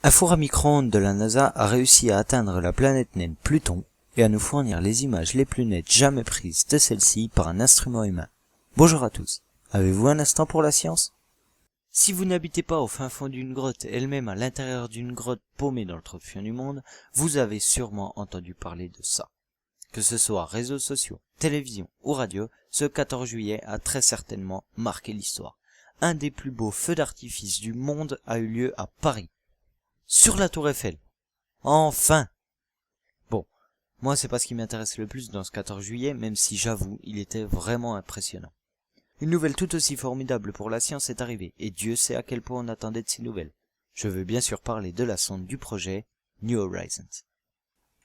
Un four à micro-ondes de la NASA a réussi à atteindre la planète naine Pluton et à nous fournir les images les plus nettes jamais prises de celle-ci par un instrument humain. Bonjour à tous, avez-vous un instant pour la science? Si vous n'habitez pas au fin fond d'une grotte, elle-même à l'intérieur d'une grotte paumée dans le trou de fond du monde, vous avez sûrement entendu parler de ça. Que ce soit réseaux sociaux, télévision ou radio, ce 14 juillet a très certainement marqué l'histoire. Un des plus beaux feux d'artifice du monde a eu lieu à Paris. Sur la tour Eiffel. Enfin! Bon, moi c'est pas ce qui m'intéresse le plus dans ce 14 juillet, même si j'avoue, il était vraiment impressionnant. Une nouvelle tout aussi formidable pour la science est arrivée, et Dieu sait à quel point on attendait de ces nouvelles. Je veux bien sûr parler de la sonde du projet New Horizons.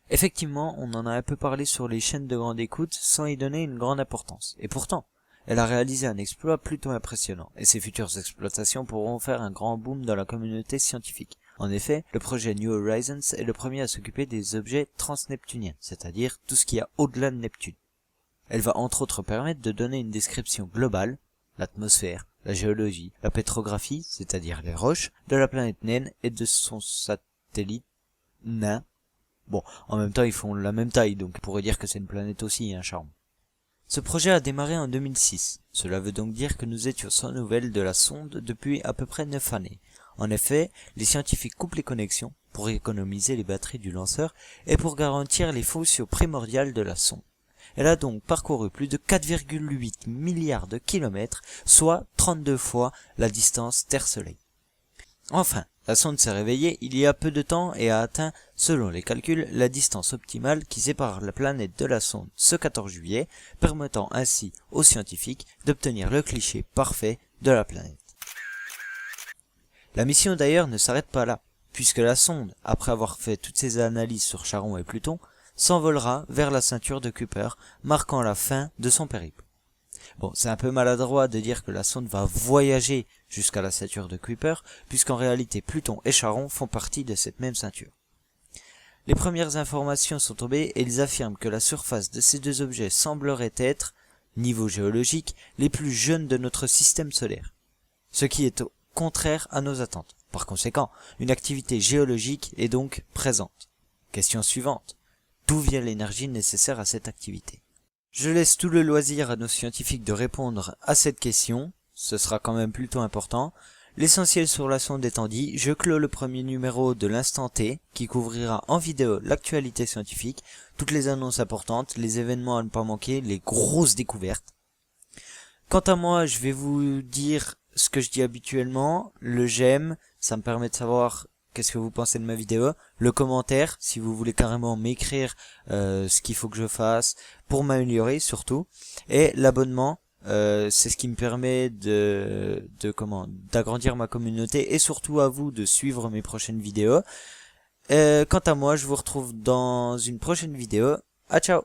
Effectivement, on en a un peu parlé sur les chaînes de grande écoute sans y donner une grande importance. Et pourtant, elle a réalisé un exploit plutôt impressionnant, et ses futures exploitations pourront faire un grand boom dans la communauté scientifique. En effet, le projet New Horizons est le premier à s'occuper des objets transneptuniens, c'est-à-dire tout ce qu'il y a au-delà de Neptune. Elle va entre autres permettre de donner une description globale, l'atmosphère, la géologie, la pétrographie, c'est-à-dire les roches, de la planète naine et de son satellite nain. Bon, en même temps ils font la même taille, donc on pourrait dire que c'est une planète aussi, un charme. Ce projet a démarré en 2006. Cela veut donc dire que nous étions sans nouvelles de la sonde depuis à peu près 9 années. En effet, les scientifiques coupent les connexions pour économiser les batteries du lanceur et pour garantir les fonctions primordiales de la sonde. Elle a donc parcouru plus de 4,8 milliards de kilomètres, soit 32 fois la distance Terre-Soleil. Enfin, la sonde s'est réveillée il y a peu de temps et a atteint, selon les calculs, la distance optimale qui sépare la planète de la sonde ce 14 juillet, permettant ainsi aux scientifiques d'obtenir le cliché parfait de la planète. La mission d'ailleurs ne s'arrête pas là, puisque la sonde, après avoir fait toutes ses analyses sur Charon et Pluton, s'envolera vers la ceinture de Kuiper, marquant la fin de son périple. Bon, c'est un peu maladroit de dire que la sonde va voyager jusqu'à la ceinture de Kuiper, puisqu'en réalité Pluton et Charon font partie de cette même ceinture. Les premières informations sont tombées et ils affirment que la surface de ces deux objets semblerait être, niveau géologique, les plus jeunes de notre système solaire. Ce qui est contraire à nos attentes. Par conséquent, une activité géologique est donc présente. Question suivante. D'où vient l'énergie nécessaire à cette activité? Je laisse tout le loisir à nos scientifiques de répondre à cette question, ce sera quand même plutôt important. L'essentiel sur la sonde étant dit, je clôt le premier numéro de l'Instant T, qui couvrira en vidéo l'actualité scientifique, toutes les annonces importantes, les événements à ne pas manquer, les grosses découvertes. Quant à moi, je vais vous dire ce que je dis habituellement, le j'aime, ça me permet de savoir qu'est-ce que vous pensez de ma vidéo, le commentaire, si vous voulez carrément m'écrire ce qu'il faut que je fasse pour m'améliorer surtout, et l'abonnement, c'est ce qui me permet d'agrandir ma communauté et surtout à vous de suivre mes prochaines vidéos. Quant à moi, je vous retrouve dans une prochaine vidéo. À ciao.